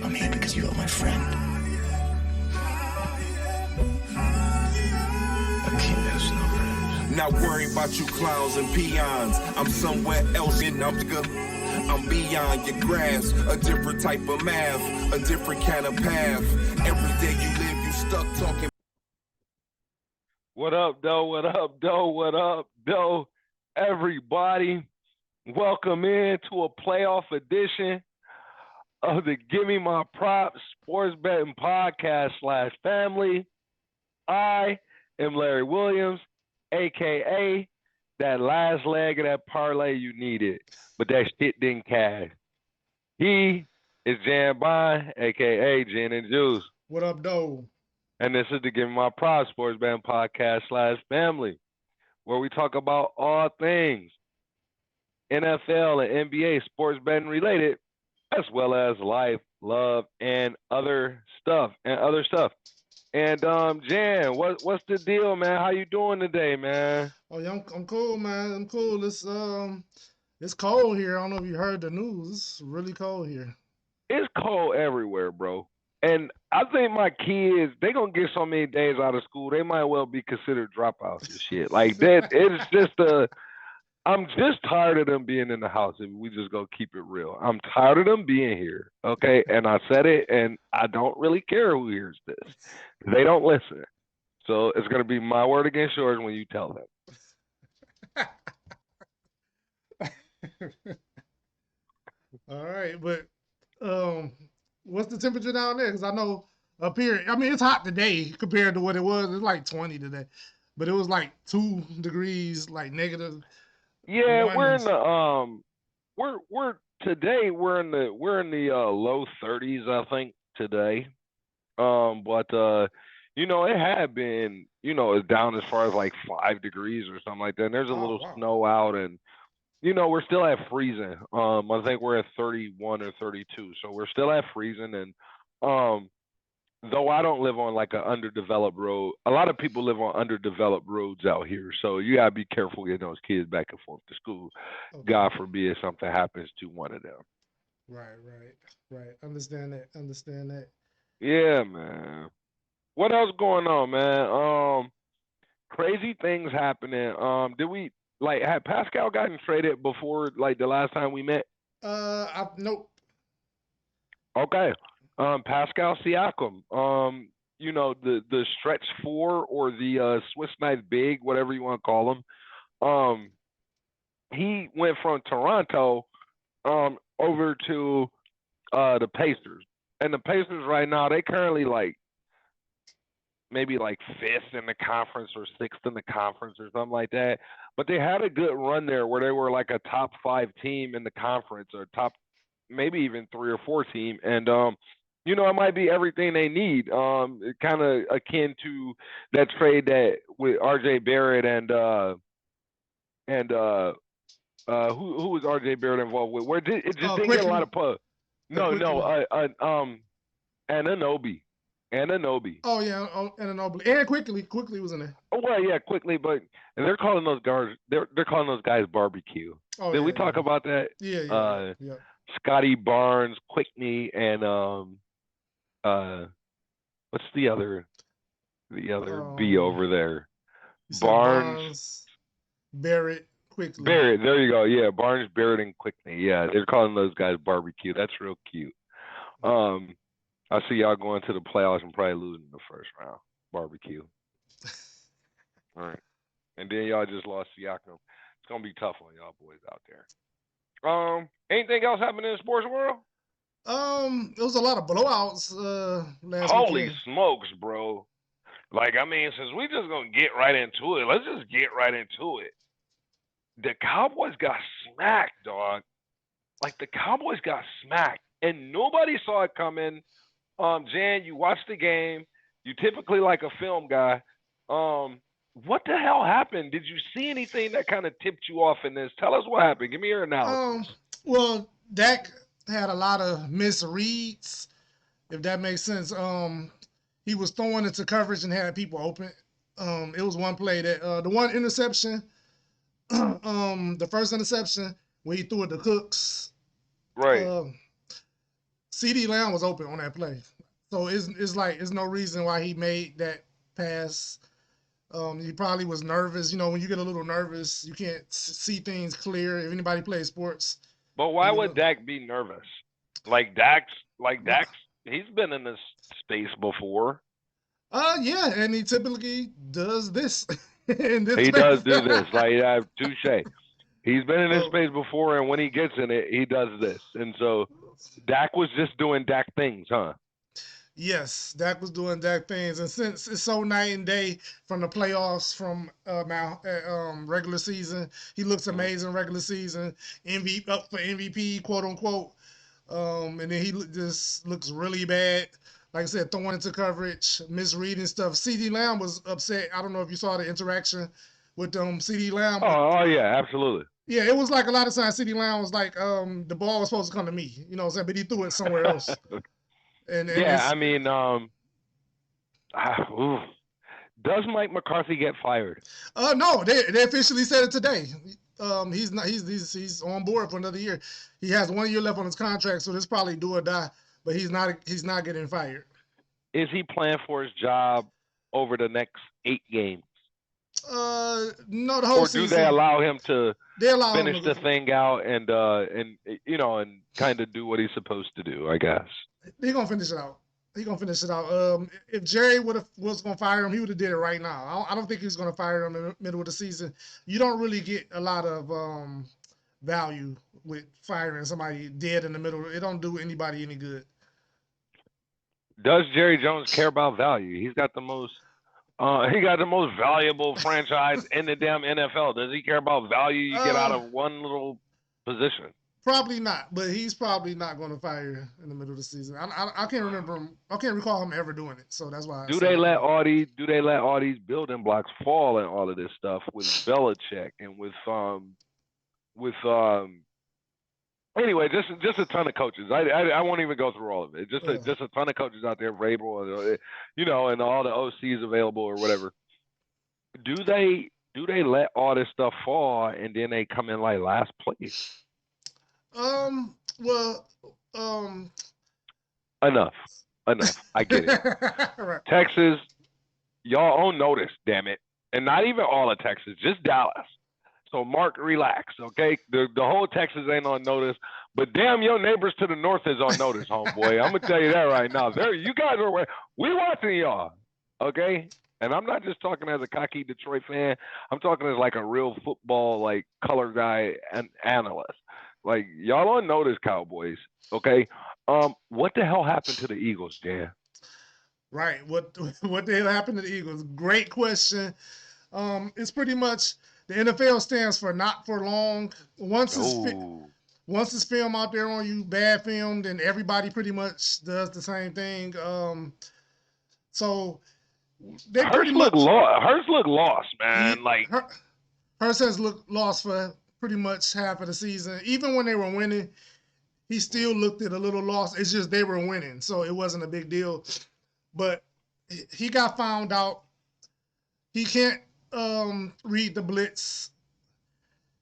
I'm here because you are my friend. A king has no friends. Not worrying about you clowns and peons. I'm somewhere else in I'm beyond your grasp. A different type of math, a different kind of path. Every day you live, you stuck talking. What up, though? What up, though? What up, though? Everybody, welcome in to a playoff edition of the Give Me My Props Sports Betting Podcast / Family. I am Larry Williams, a.k.a. that last leg of that parlay you needed, but that shit didn't cash. He is Jan Bond, a.k.a. Jininjuice. What up, though? And this is the Give Me My Props Sports Betting Podcast / Family, where we talk about all things NFL and NBA sports betting related, as well as life, love, and other stuff. And Jan, what's the deal, man? How you doing today, man? Oh yeah, I'm cool, man. I'm cool. It's cold here. I don't know if you heard the news. It's really cold here. It's cold everywhere, bro. And I think my kids, they gonna get so many days out of school, they might well be considered dropouts and shit. Like that, it's just I'm just tired of them being in the house. If we just go keep it real, I'm tired of them being here. Okay, and I said it, and I don't really care who hears this. They don't listen, so it's gonna be my word against yours when you tell them. All right, but what's the temperature down there? Because I know up here, I mean, it's hot today compared to what it was. It's like 20 today, but it was like 2 degrees, like negative. Yeah, warnings. we're in the low 30s, I think, today. But you know, it had been, you know, down as far as like 5 degrees or something like that. And there's a little snow out, and you know, we're still at freezing. I think we're at 31 or 32, so we're still at freezing. And though I don't live on like an underdeveloped road, a lot of people live on underdeveloped roads out here. So you gotta be careful getting those kids back and forth to school. Okay. God forbid something happens to one of them. Right. Understand that. Yeah, man. What else going on, man? Crazy things happening. Had Pascal gotten traded before, like, the last time we met? Nope. Okay. Pascal Siakam. You know, the stretch 4 or the Swiss knife big, whatever you want to call him. He went from Toronto over to the Pacers. And the Pacers right now, they currently maybe 5th in the conference or 6th in the conference or something like that. But they had a good run there where they were like a top 5 team in the conference, or top maybe even 3 or 4 team. And, you know, it might be everything they need. Kind of akin to that trade that with RJ Barrett and who was RJ Barrett involved with? Where it just didn't get a lot of pub. Anunoby. Oh yeah, Anunoby. And quickly was in there. Oh well, yeah, quickly, but they're calling those guys. They're calling those guys barbecue. Oh, Did we talk about that? Yeah. Scotty Barnes, Quickney, and what's the other B over there? Barnes, Barrett, Quickly. Barrett. There you go. Yeah, Barnes, Barrett, and Quickney. Yeah, they're calling those guys barbecue. That's real cute. I see y'all going to the playoffs and probably losing the first round. Barbecue. All right. And then y'all just lost Siakam. It's going to be tough on y'all boys out there. Anything else happening in the sports world? There was a lot of blowouts last Holy weekend. smokes, bro. Like, I mean, since we just going to get right into it, let's just get right into it. The Cowboys got smacked, dog. Like, the Cowboys got smacked, and nobody saw it coming. Jan, you watched the game. You typically like a film guy. What the hell happened? Did you see anything that kind of tipped you off in this? Tell us what happened. Give me your analysis. Well, Dak had a lot of misreads, if that makes sense. He was throwing into coverage and had people open. It was one play that the one interception, the first interception when he threw it to Cooks. Right. CD Lamb was open on that play, so it's like it's no reason why he made that pass. He probably was nervous. You know, when you get a little nervous, you can't see things clear. If anybody plays sports, But why would Dak be nervous? Dak's, he's been in this space before. Yeah, and he typically does this. He does do this. Touche. He's been in this space before, and when he gets in it, he does this. And so Dak was just doing Dak things, huh? Yes, Dak was doing Dak things, and since it's so night and day from the playoffs from regular season, he looks amazing regular season, MVP up for MVP, quote unquote, and then he just looks really bad. Like I said, throwing into coverage, misreading stuff. CD Lamb was upset. I don't know if you saw the interaction with CD Lamb. Oh yeah, absolutely. Yeah, it was like a lot of times CD Lamb was like, the ball was supposed to come to me, you know what I'm saying? But he threw it somewhere else. And yeah, I mean, does Mike McCarthy get fired? No, they officially said it today. He's not. He's on board for another year. He has 1 year left on his contract, so this probably do or die. But he's not getting fired. Is he playing for his job over the next 8 games? No, the whole season. Or do they allow him to finish the go thing out and kind of do what he's supposed to do? I guess he's gonna finish it out. If Jerry was gonna fire him, he would have did it right now. I don't think he's gonna fire him in the middle of the season. You don't really get a lot of value with firing somebody dead in the middle. It don't do anybody any good. Does Jerry Jones care about value? He's got the most. He got the most valuable franchise in the damn NFL. Does he care about value you get out of one little position? Probably not, but he's probably not going to fire in the middle of the season. I can't remember him. I can't recall him ever doing it. So that's why. Do they let all these building blocks fall and all of this stuff with Belichick and with anyway, just a ton of coaches. I won't even go through all of it. Just a ton of coaches out there, Vrabel, and all the OCs available or whatever. Do they let all this stuff fall and then they come in like last place? Enough. I get it. Right. Texas, y'all on notice, damn it, and not even all of Texas, just Dallas. So Mark, relax, okay? The whole Texas ain't on notice, but damn, your neighbors to the north is on notice, homeboy. I'm gonna tell you that right now. You guys are we watching y'all, okay? And I'm not just talking as a cocky Detroit fan. I'm talking as like a real football color guy and analyst. Like y'all on notice, Cowboys, okay? What the hell happened to the Eagles, Jan? Right. What the hell happened to the Eagles? Great question. It's pretty much. The NFL stands for not for long. Once it's film out there on you, bad film, then everybody pretty much does the same thing. So they Hurts look lost, man. Hurts has looked lost for pretty much half of the season. Even when they were winning, he still looked at a little lost. It's just they were winning, so it wasn't a big deal. But he got found out. He can't read the blitz.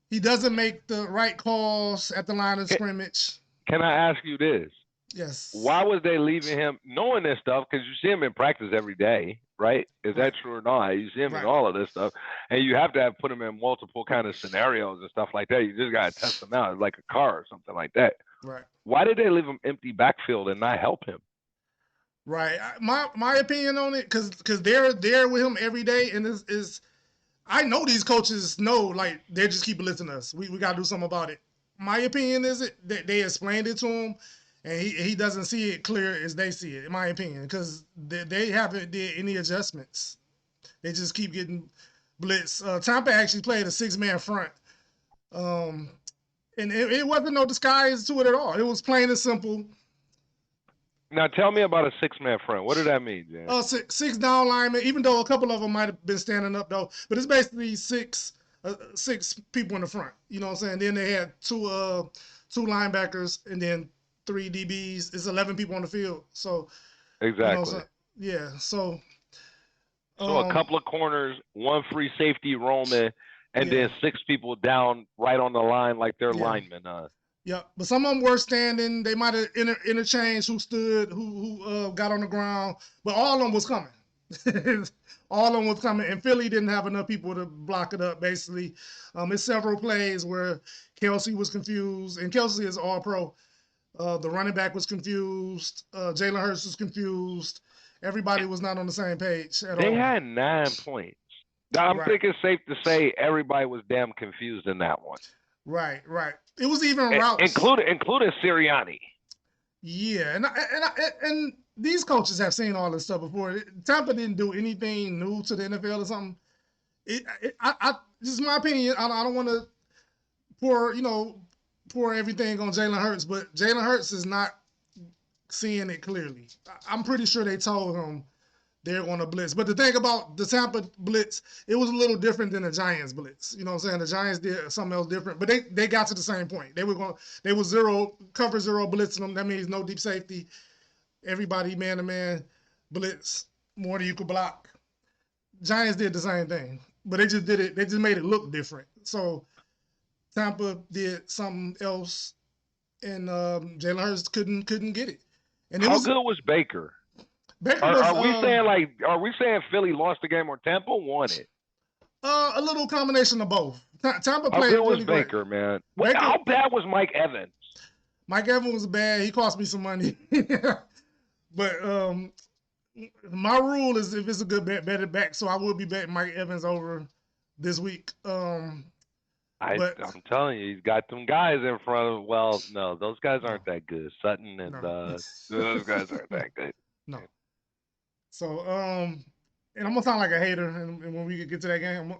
He doesn't make the right calls at the line of scrimmage. Can I ask you this? Yes. Why was they leaving him knowing this stuff? Because you see him in practice every day, right? Is that true or not? You see him in all of this stuff, and you have to put him in multiple kind of scenarios and stuff like that. You just got to test him out, like a car or something like that. Right. Why did they leave him empty backfield and not help him? Right. My opinion on it, because they're there with him every day, and this is. I know these coaches know, they just keep listening to us. We got to do something about it. My opinion is that they explained it to him, and he doesn't see it clear as they see it, in my opinion, because they haven't did any adjustments. They just keep getting blitz. Tampa actually played a 6-man front, and it wasn't no disguise to it at all. It was plain and simple. Now tell me about a 6-man front. What did that mean, Jan? Six down linemen, even though a couple of them might have been standing up though, but it's basically six people in the front. You know what I'm saying? Then they had two linebackers and then 3 DBs. It's 11 people on the field. So exactly. So a couple of corners, 1 free safety roaming, and then 6 people down right on the line like they're linemen. Yeah, but some of them were standing. They might have interchanged who stood, who got on the ground, but all of them was coming. All of them was coming, and Philly didn't have enough people to block it up. Basically, it's several plays where Kelsey was confused, and Kelsey is all pro. The running back was confused. Jalen Hurts was confused. Everybody was not on the same page at all. They had 9 points. I'm thinking it's safe to say everybody was damn confused in that one. Right. It was even routes, including Sirianni. Yeah, and these coaches have seen all this stuff before. Tampa didn't do anything new to the NFL or something. This is my opinion. I don't want to pour everything on Jalen Hurts, but Jalen Hurts is not seeing it clearly. I'm pretty sure they told him they're going to blitz. But the thing about the Tampa blitz, it was a little different than the Giants blitz. You know what I'm saying? The Giants did something else different, but they got to the same point. They were cover zero blitzing them. That means no deep safety. Everybody man to man blitz more than you could block. Giants did the same thing, but they just did it. They just made it look different. So Tampa did something else, and Jalen Hurts couldn't get it. And how good was Baker? Are we saying Philly lost the game or Tampa won it? A little combination of both. Tampa played really was Baker, great. Man. How bad was Mike Evans? Mike Evans was bad. He cost me some money. But my rule is if it's a good bet it back. So I will be betting Mike Evans over this week. I'm telling you, he's got them guys in front of. Well, no, those guys aren't that good. Sutton and those guys aren't that good. No. So and I'm gonna sound like a hater, and when we get to that game,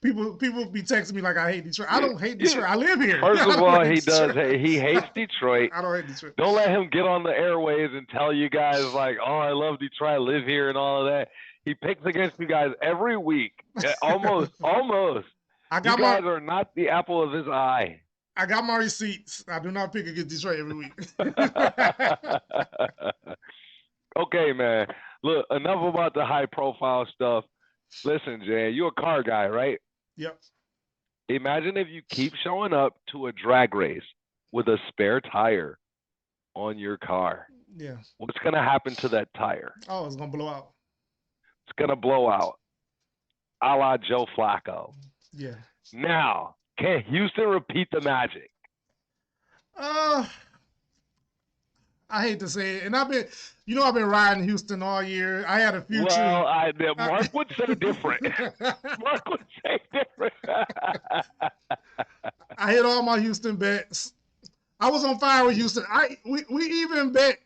people be texting me like I hate Detroit. I don't hate Detroit. I live here. First of all, he does. He hates Detroit. I don't hate Detroit. Don't let him get on the airways and tell you guys like, "Oh, I love Detroit. I live here," and all of that. He picks against you guys every week. Almost. You guys are not the apple of his eye. I got my receipts. I do not pick against Detroit every week. Okay, man. Look, enough about the high-profile stuff. Listen, Jay, you're a car guy, right? Yep. Imagine if you keep showing up to a drag race with a spare tire on your car. Yeah. What's going to happen to that tire? Oh, it's going to blow out. It's going to blow out, a la Joe Flacco. Yeah. Now, can Houston repeat the magic? I hate to say it, and I've been riding Houston all year. I had a future. Well, Mark would say different. Mark would say different. I hit all my Houston bets. I was on fire with Houston. We even bet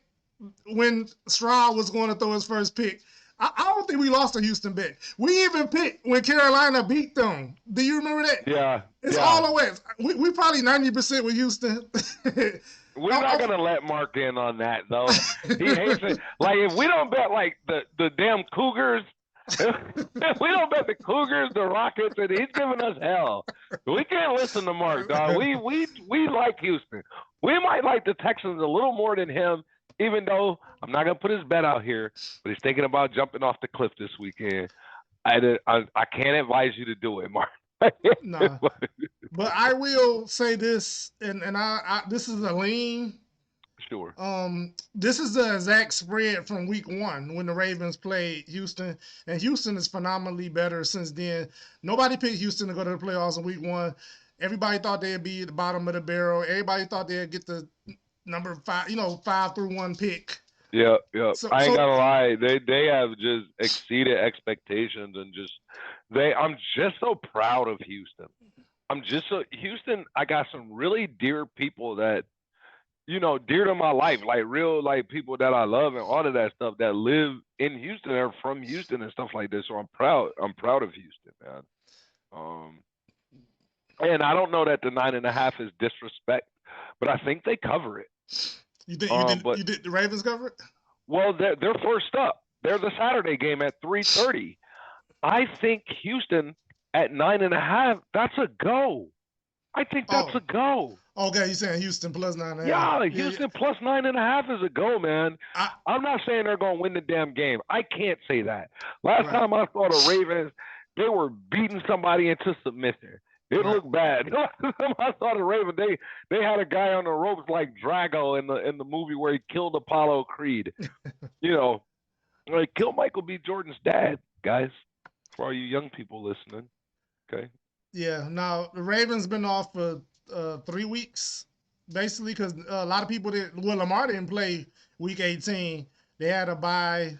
when Stroud was going to throw his first pick. I don't think we lost a Houston bet. We even picked when Carolina beat them. Do you remember that? Yeah. It's all the way. We probably 90% with Houston. We're not going to let Mark in on that, though. He hates it. Like, if we don't bet, like, the damn Cougars, if we don't bet the Cougars, the Rockets, and he's giving us hell. We can't listen to Mark, dog. We like Houston. We might like the Texans a little more than him, even though I'm not going to put his bet out here, but he's thinking about jumping off the cliff this weekend. I can't advise you to do it, Mark. No, but I will say this, and I this is a lean. Sure. This is the exact spread from week 1 when the Ravens played Houston, and Houston is phenomenally better since then. Nobody picked Houston to go to the playoffs in week 1. Everybody thought they'd be at the bottom of the barrel. Everybody thought they'd get the number 5, 5-1 pick. Yeah. I ain't gonna lie, they have just exceeded expectations and I'm just so proud of Houston. Houston, I got some really dear people that, dear to my life, like real like people that I love and all of that stuff that live in Houston or from Houston and stuff like this. So I'm proud of Houston, man. And I don't know that the 9.5 is disrespect, but I think they cover it. You think the Ravens cover it? Well, they're first up. They're the Saturday game at 3:30. I think Houston at 9.5. That's a go. I think that's a go. Okay, you're saying Houston plus 9.5. Yeah, Houston plus 9.5 is a go, man. I'm not saying they're going to win the damn game. I can't say that. Last time I saw the Ravens, they were beating somebody into submission. It Right. looked bad. I saw the Ravens. They had a guy on the ropes like Drago in the movie where he killed Apollo Creed. You know, like kill Michael B. Jordan's dad, guys. For all you young people listening, okay. Yeah. Now the Ravens been off for 3 weeks, basically, because a lot of people didn't. Well, Lamar didn't play week 18. They had a bye,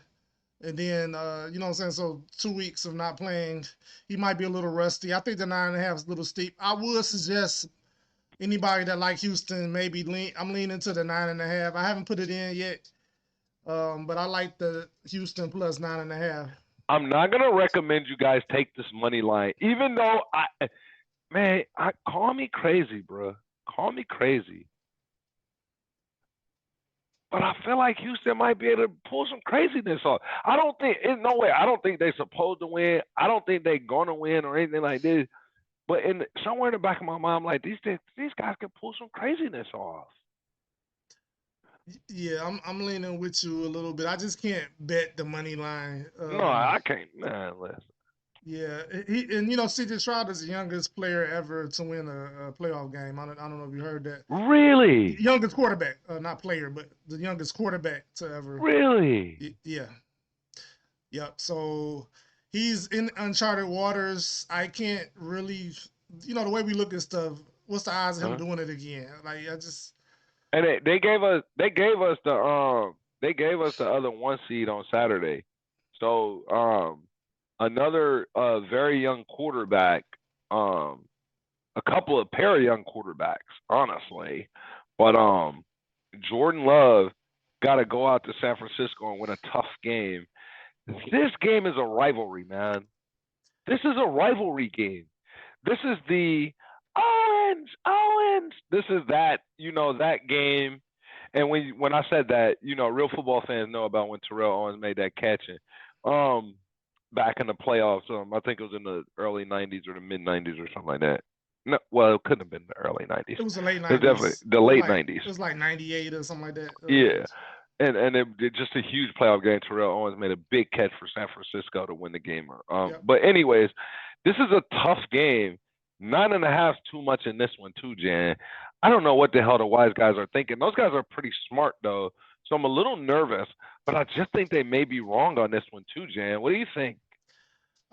and then you know what I'm saying. So 2 weeks of not playing, he might be a little rusty. I think the 9.5 is a little steep. I would suggest anybody that like Houston maybe lean. I'm leaning to the 9.5. I haven't put it in yet, but I like the Houston plus 9.5. I'm not gonna recommend you guys take this money line, even though call me crazy, bro. Call me crazy. But I feel like Houston might be able to pull some craziness off. I don't think, in no way, I don't think they're supposed to win. I don't think they're going to win or anything like this. But somewhere in the back of my mind, I'm like, these guys can pull some craziness off. Yeah, I'm leaning with you a little bit. I just can't bet the money line. No, I can't. Man, listen. Yeah, and you know C.J. Stroud is the youngest player ever to win a playoff game. I don't know if you heard that. Really? Youngest quarterback, not player, but the youngest quarterback to ever. Really? Yeah. Yep. So he's in uncharted waters. I can't really, you know, the way we look at stuff. What's the odds of him doing it again? Like I just. And they gave us the other one seed on Saturday. So another very young quarterback, a pair of young quarterbacks, honestly. But Jordan Love got to go out to San Francisco and win a tough game. This game is a rivalry, man. This is a rivalry game. This is the Owens. This is that, that game. And when I said that, real football fans know about when Terrell Owens made that catch back in the playoffs. I think it was in the early 90s or the mid 90s or something like that. No, well, it couldn't have been the early 90s. It was the late 90s. It was definitely the late 90s. It was like 98 or something like that. Yeah. And it just a huge playoff game. Terrell Owens made a big catch for San Francisco to win the game. But anyways, this is a tough game. 9.5 too much in this one too, Jan. I don't know what the hell the wise guys are thinking. Those guys are pretty smart though, so I'm a little nervous. But I just think they may be wrong on this one too, Jan. What do you think?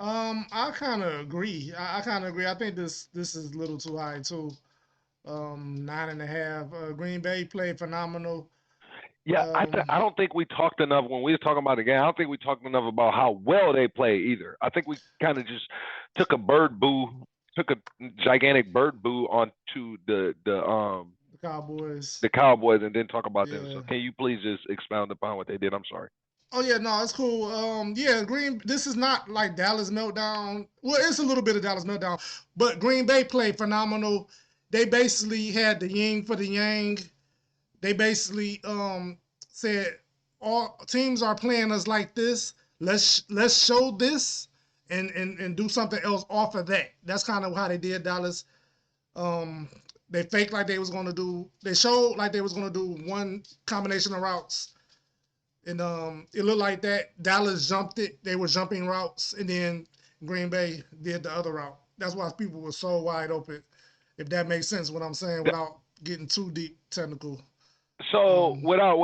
I kind of agree. I kind of agree. I think this is a little too high too. 9.5. Green Bay played phenomenal. Yeah, I don't think we talked enough when we were talking about the game. I don't think we talked enough about how well they play either. I think we kind of just took a gigantic bird boo onto the Cowboys. The Cowboys, and didn't talk about them. So can you please just expound upon what they did? I'm sorry. Oh yeah, no, it's cool. This is not like Dallas meltdown. Well, it's a little bit of Dallas meltdown, but Green Bay played phenomenal. They basically had the yin for the yang. They basically said all teams are playing us like this. Let's show this and do something else off of that. That's kind of how they did Dallas. They faked like they was gonna do. They showed like they was gonna do one combination of routes, and it looked like that. Dallas jumped it. They were jumping routes, and then Green Bay did the other route. That's why people were so wide open. If that makes sense, what I'm saying, without getting too deep technical. So without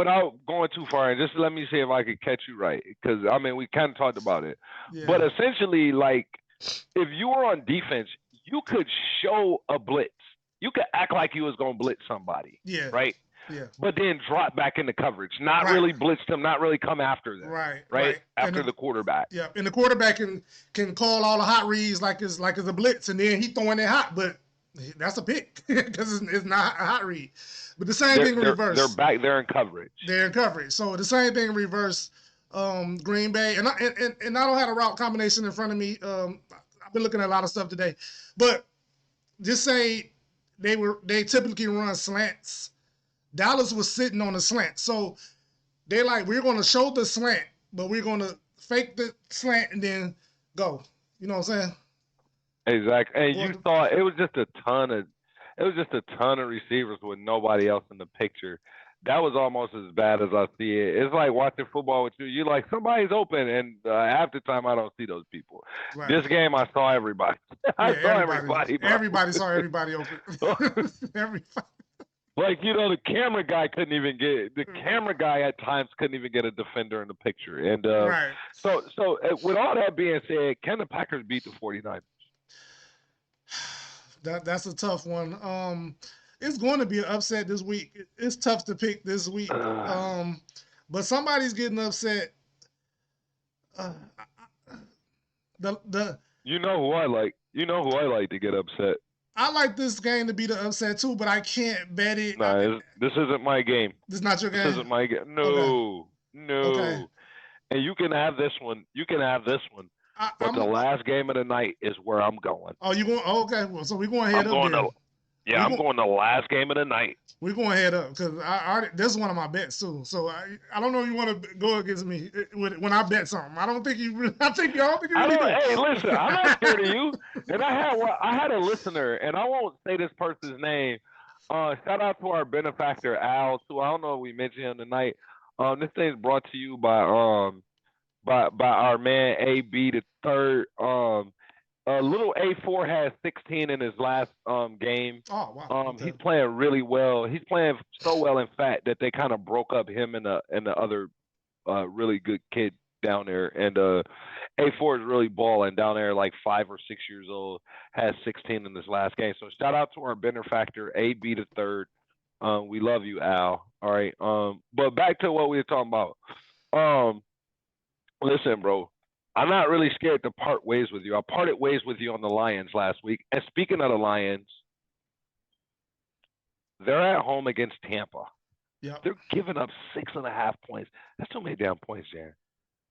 going too far, and just let me see if I could catch you right, because I mean we kind of talked about it, but essentially, like if you were on defense, you could show a blitz. You could act like you was gonna blitz somebody, right? Yeah. But then drop back into coverage, not really blitz them, not really come after them, right? After the quarterback. Yeah, and the quarterback can call all the hot reads like it's a blitz, and then he throwing it hot, but that's a pick because it's not a hot read. But the same thing in reverse. They're back there in coverage. They're in coverage. So the same thing in reverse. Green Bay, and I don't have a route combination in front of me. I've been looking at a lot of stuff today, but just say they typically run slants. Dallas was sitting on a slant, so they're like, we're going to show the slant, but we're going to fake the slant and then go. You know what I'm saying? Exactly. And you thought it was just a ton of receivers with nobody else in the picture. that was almost as bad as I see it. It's like watching football with you. You're like, somebody's open, and half the time I don't see those people. Right. This game, I saw everybody. I Yeah, saw everybody, bro. Everybody saw everybody open. Everybody. Like, the camera guy couldn't even get the Mm-hmm. camera guy at times couldn't even get a defender in the picture. And Right. so with all that being said, can the Packers beat the 49ers? That's a tough one. It's going to be an upset this week. It's tough to pick this week. But somebody's getting upset. The You know who I like. You know who I like to get upset. I like this game to be the upset too, but I can't bet it. Nah, this isn't my game. This is not your game. This isn't my game. No, Okay. no. Okay. And you can have this one. You can have this one. But the last game of the night is where I'm going. Oh, you going? Oh, okay. Well, so we're going head up there. I'm going the last game of the night. We're going head up because this is one of my bets too. So I don't know if you want to go against me when I bet something. I don't think you. I don't think you really do. Hey, listen, I'm not scared of you. And I had a listener, and I won't say this person's name. Shout out to our benefactor Al too. I don't know if we mentioned him tonight. This thing's brought to you by our man AB the third. Little A4 has 16 in his last game. Oh wow! He's playing really well. He's playing so well, in fact, that they kind of broke up him and the other really good kid down there. And A4 is really balling down there, like 5 or 6 years old. Has 16 in his last game. So shout out to our benefactor AB the third. We love you, Al. All right. But back to what we were talking about. Listen, bro. I'm not really scared to part ways with you. I parted ways with you on the Lions last week. And speaking of the Lions, they're at home against Tampa. Yep. They're giving up 6.5 points. That's too many damn points, Jan.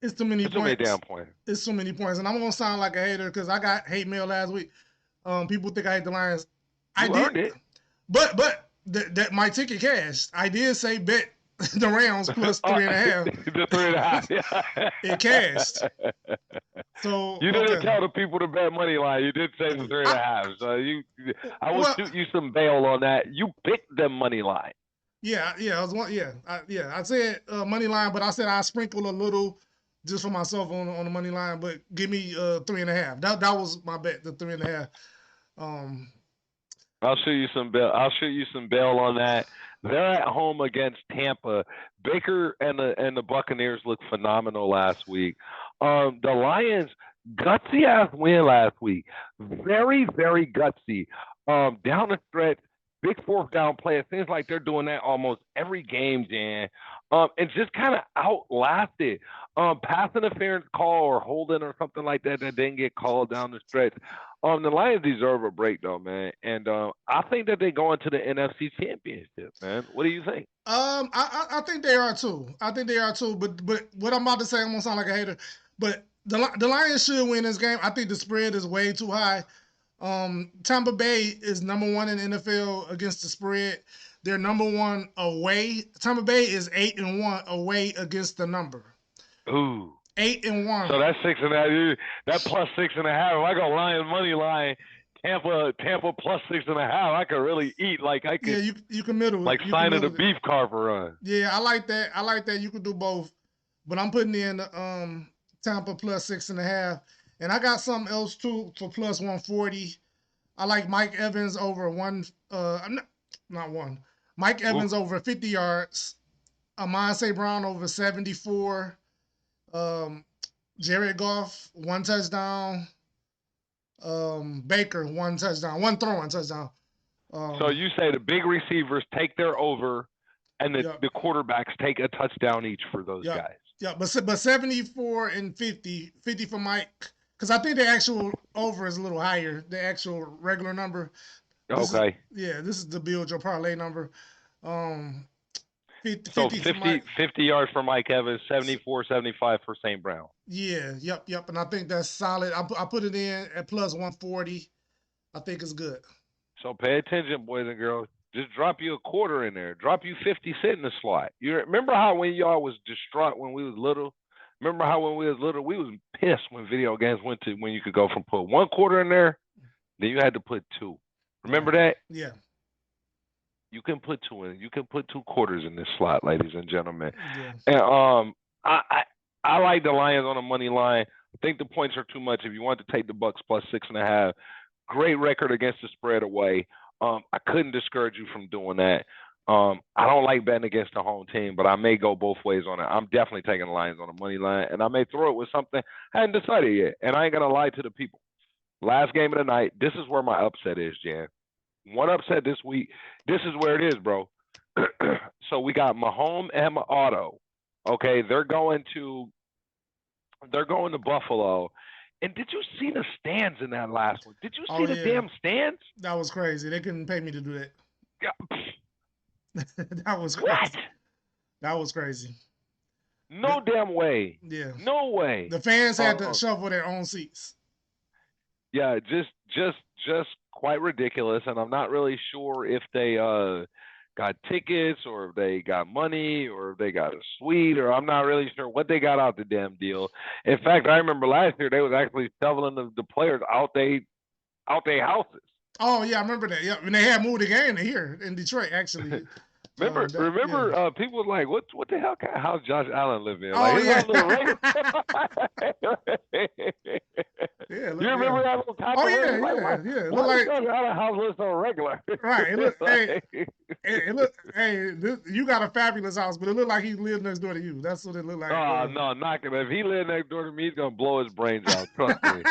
It's too many points. Too many damn points. It's too many points. And I'm going to sound like a hater because I got hate mail last week. People think I hate the Lions. You earned it. But that my ticket cashed. I did say bet the Rams plus 3.5. The 3.5, yeah. It cashed. So you didn't tell the people to bet money line. You did say the 3.5. So I will shoot you some bail on that. You picked them money line. Yeah. I was one. Yeah, I said money line, but I said I sprinkle a little just for myself on the money line. But give me 3.5. That was my bet, the 3.5. I'll shoot you some bail. I'll shoot you some bail on that. They're at home against Tampa. Baker and the Buccaneers looked phenomenal last week. The Lions, gutsy ass win last week. Very, very gutsy. Down the stretch, big fourth down play. It seems like they're doing that almost every game, Jan. And just kind of outlasted. Pass interference call or holding or something like that didn't get called down the stretch. The Lions deserve a break, though, man. And I think that they go into the NFC Championship, man. What do you think? I think they are too. But what I'm about to say, I'm gonna sound like a hater. But the Lions should win this game. I think the spread is way too high. Tampa Bay is number 1 in the NFL against the spread. They're number 1 away. Tampa Bay is 8-1 away against the number. Ooh. 8-1. So that's 6.5. That plus 6.5. If I go Lions money line, Tampa plus 6.5. I could really eat. Like I could. Yeah, you can middle. Like signing a beef carver run. Yeah, I like that. You could do both, but I'm putting in Tampa plus 6.5, and I got something else too for plus 140. I like Mike Evans over Mike Evans over 50 yards. Amon St. Brown over 74. Jared Goff 1 touchdown. Baker 1 touchdown. 1 throwing touchdown. So you say the big receivers take their over, and the quarterbacks take a touchdown each for those guys. Yeah, but 74 and 50 for Mike, because I think the actual over is a little higher. The actual regular number. This is the build your parlay number. 50 yards for Mike Evans, 74, 75 for St. Brown. Yeah, yep. And I think that's solid. I put it in at plus 140. I think it's good. So pay attention, boys and girls. Just drop you a quarter in there. Drop you 50 cents in the slot. You remember how when y'all was distraught when we was little? Remember how when we was little, we was pissed when video games went to when you could go from put 1 quarter in there, then you had to put 2. Remember that? Yeah. You can put two in. You can put two quarters in this slot, ladies and gentlemen. Yeah. And I like the Lions on the money line. I think the points are too much. If you want to take the Bucks plus 6.5, great record against the spread away. I couldn't discourage you from doing that. I don't like betting against the home team, but I may go both ways on it. I'm definitely taking the Lions on the money line, and I may throw it with something I hadn't decided yet. And I ain't gonna lie to the people. Last game of the night, this is where my upset is, Jan. One upset this week. This is where it is, bro. So we got Mahomes and Auto. Okay, they're going to Buffalo. And did you see the stands in that last one? Did you see the damn stands? That was crazy. They couldn't pay me to do that. Yeah. That was crazy. What? That was crazy. No damn way. Yeah. No way. The fans had to shovel their own seats. Yeah, just quite ridiculous. And I'm not really sure if they got tickets or if they got money or if they got a suite, or I'm not really sure what they got out the damn deal. In fact, I remember last year they was actually shoveling the players out they houses. Oh yeah, I remember that. Yeah, and they had moved the game to here in Detroit actually. Remember, yeah. people was like, what the hell kind of house Josh Allen live in? Oh, Like, yeah. You remember that little type of yeah. Why Josh Allen house looks so regular? Right. It looked, you got a fabulous house, but it looked like he lived next door to you. That's what it looked like. Oh, no, not gonna. If he lived next door to me, he's gonna blow his brains out. Trust me.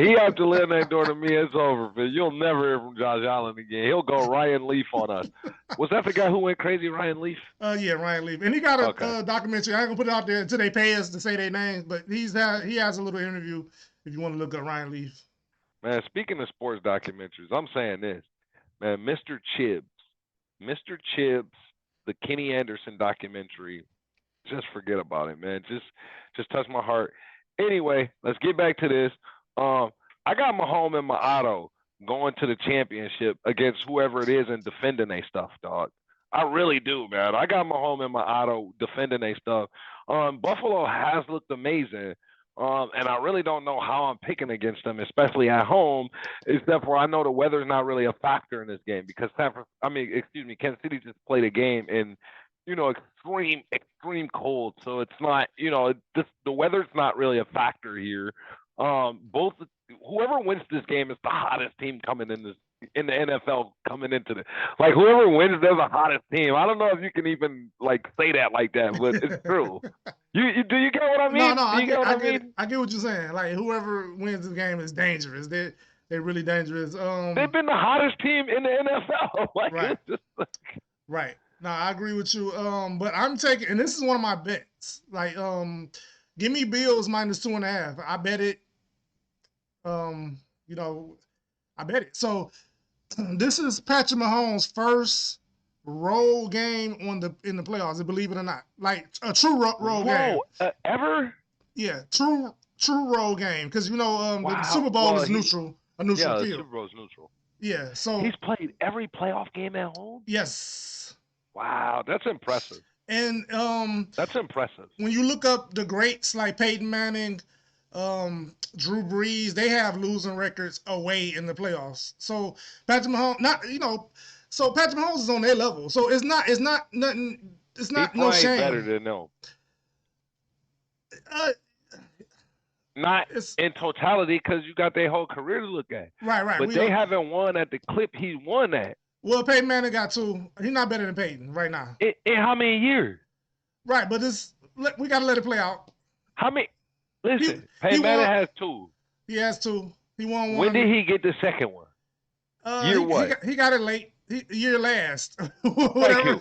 He have to live next door to me, it's over. But you'll never hear from Josh Allen again. He'll go Ryan Leaf on us. Was that the guy who went crazy, Ryan Leaf? Yeah, Ryan Leaf. And he got a documentary. I ain't gonna put it out there until they pay us to say their names, but he has a little interview if you want to look up Ryan Leaf. Man, speaking of sports documentaries, I'm saying this. Man, Mr. Chibbs, the Kenny Anderson documentary, just forget about it, man. Just touched my heart. Anyway, let's get back to this. I got Mahomes and my Auto going to the championship against whoever it is and defending their stuff, dog. I really do, man. I got Mahomes and my Auto defending their stuff. Buffalo has looked amazing. And I really don't know how I'm picking against them, especially at home, except for I know the weather's not really a factor in this game because Kansas City just played a game in, extreme cold. So it's not, the weather's not really a factor here. Whoever wins this game is the hottest team coming in the NFL coming into the, like, whoever wins, they're the hottest team. I don't know if you can even say that like that, but it's true. Do you get what I mean? No, I get what you're saying. Like, whoever wins this game is dangerous. They're really dangerous. They've been the hottest team in the NFL. Right. Right. No, I agree with you. But I'm taking, and this is one of my bets. Like, give me Bills minus 2.5. I bet it. I bet it. So this is Patrick Mahomes' first road game in the playoffs, believe it or not. Like a true road game. Ever? Yeah, true road game. Because the Super Bowl is neutral, a neutral field. Yeah, the Super Bowl is neutral. Yeah, so he's played every playoff game at home? Yes. Wow, that's impressive. And that's impressive. When you look up the greats like Peyton Manning, Drew Brees, they have losing records away in the playoffs. So Patrick Mahomes, Patrick Mahomes is on their level. So it's not nothing. It's not no shame. Better than them. Not in totality, because you got their whole career to look at. Right. But they haven't won at the clip he won at. Well, Peyton Manning got 2. He's not better than Peyton right now. In how many years? Right, but we got to let it play out. How many? Listen, Peyton Manning has 2. He has 2. He won 1. When did he get the second one? Year what? He got it late. Year last. Thank you.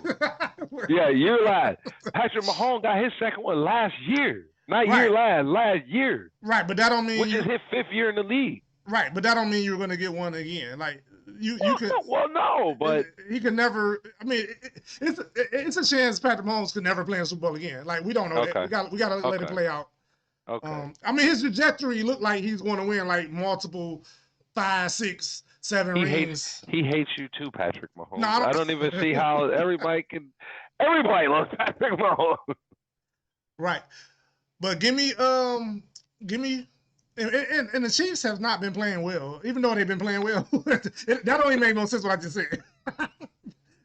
Yeah, year last. Patrick Mahomes got his second one last year. Not year last year. Right, but that don't mean... Which is his 5th year in the league. Right, but that don't mean you're going to get one again. Like, you could... Well, no, but... He could never... I mean, it's a chance Patrick Mahomes could never play in Super Bowl again. Like, we don't know that. We got to let it play out. Okay. I mean, his trajectory looked like he's going to win like multiple 5, 6, 7 rings. He hates you too, Patrick Mahomes. No, I don't even see how everybody loves Patrick Mahomes. Right. But give me, and the Chiefs have not been playing well, even though they've been playing well. That don't even make no sense what I just said.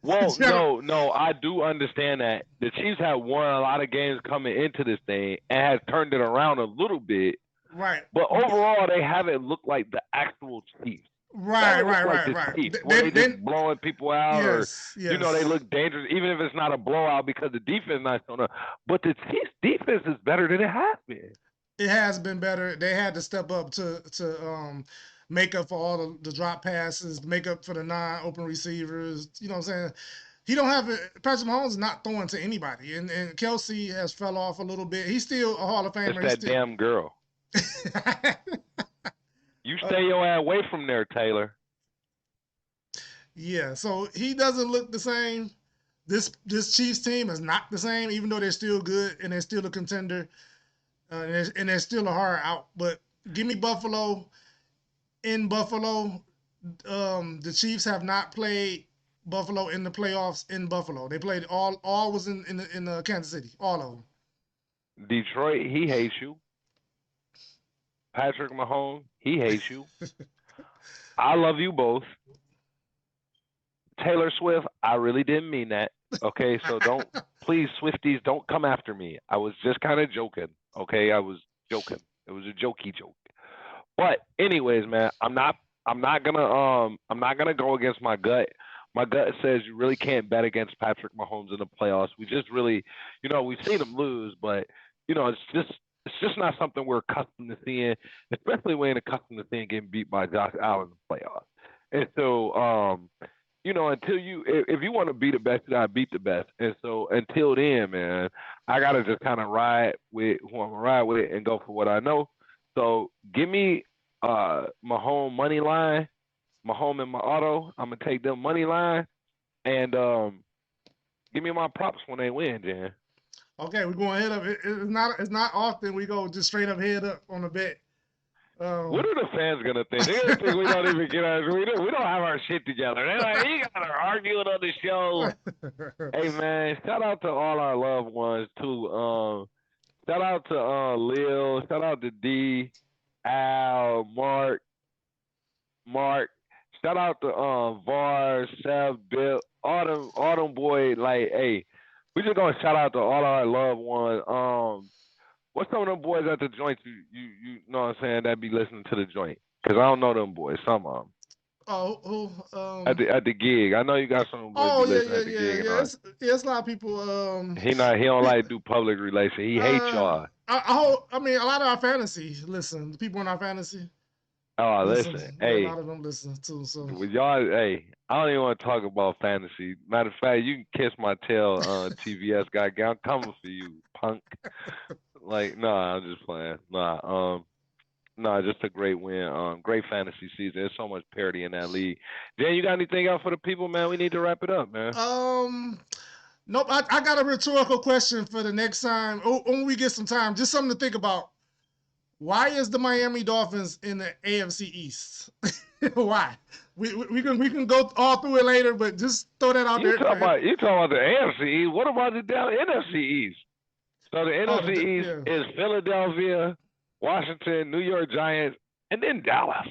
Well, no, I do understand that the Chiefs have won a lot of games coming into this thing and has turned it around a little bit, Right. but overall they haven't looked like the actual Chiefs. They Right, haven't looked right, like right, the right. Chiefs where they just Then blowing people out or yes, they yes. look dangerous, even if it's not a blowout because the defense not showing up. But the Chiefs defense is better than it has been. It has been better. They had to step up to make up for all the drop passes, make up for the non-open receivers. You know what I'm saying? He don't have it. Patrick Mahomes is not throwing to anybody, and Kelsey has fell off a little bit. He's still a Hall of It's Famer. He's that still damn girl. You stay your ass away from there, Taylor. Yeah, so he doesn't look the same. This Chiefs team is not the same, even though they're still good and they're still a contender, and they're still a hard out. But give me Buffalo in Buffalo. The Chiefs have not played Buffalo in the playoffs in Buffalo. They played all was in Kansas City, all of them. Detroit, he hates you. Patrick Mahomes, he hates you. I love you both. Taylor Swift, I really didn't mean that. Okay, so please, Swifties, don't come after me. I was just kind of joking. Okay, I was joking. It was a jokey joke. But anyways, man, I'm not gonna go against my gut. My gut says you really can't bet against Patrick Mahomes in the playoffs. We just really, we've seen him lose, but it's just not something we're accustomed to seeing, especially when accustomed to seeing getting beat by Josh Allen in the playoffs. And so, until if you want to be the best, you gotta beat the best. And so until then, man, I gotta just kind of ride with who I'm gonna ride with and go for what I know. So give me Mahomes money line, Mahomes and my auto. I'm gonna take them money line, and give me my props when they win, Jan. Okay, we're going head up. It's not often we go just straight up head up on a bet. What are the fans gonna think? They're gonna think we don't even get our we don't have our shit together. They're like, you got her arguing on the show. Hey man, shout out to all our loved ones too. Shout out to Lil, shout out to D, Al, Mark. Shout out to Var, Seth, Bill, all them boys. Like, hey, we just gonna shout out to all our loved ones. What's some of them boys at the joints you know what I'm saying that be listening to the joint? Cause I don't know them boys. Some of them. Oh, who? At the gig. I know you got some boys be listening at the gig. Yeah. It's a lot of people. He don't like to do public relations. He hates y'all. I mean, a lot of our fantasy listen. The people in our fantasy. Oh, listen. Hey, a lot of them listen too. So with y'all, hey, I don't even want to talk about fantasy. Matter of fact, you can kiss my tail, TVS guy. I'm coming for you, punk. Like, nah, I'm just playing. Nah, just a great win. Great fantasy season. There's so much parity in that league. Jan, you got anything else for the people, man? We need to wrap it up, man. Nope. I got a rhetorical question for the next time. When we get some time, just something to think about. Why is the Miami Dolphins in the AFC East? Why? We can go all through it later, but just throw that out there. You talking about the AFC East? What about the down NFC East? So the NFC East is Philadelphia, Washington, New York Giants, and then Dallas.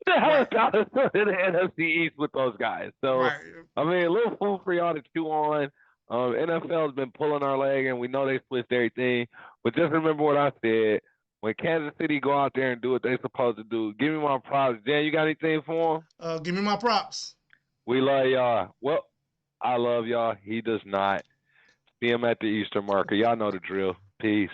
What the hell is Dallas in the NFC East with those guys? So, I mean, a little fool for y'all to chew on. NFL has been pulling our leg, and we know they switched everything. But just remember what I said. When Kansas City go out there and do what they're supposed to do, give me my props. Jan, you got anything for them? Give me my props. We love y'all. Well, I love y'all. He does not. See him at the Easter marker. Y'all know the drill. Peace.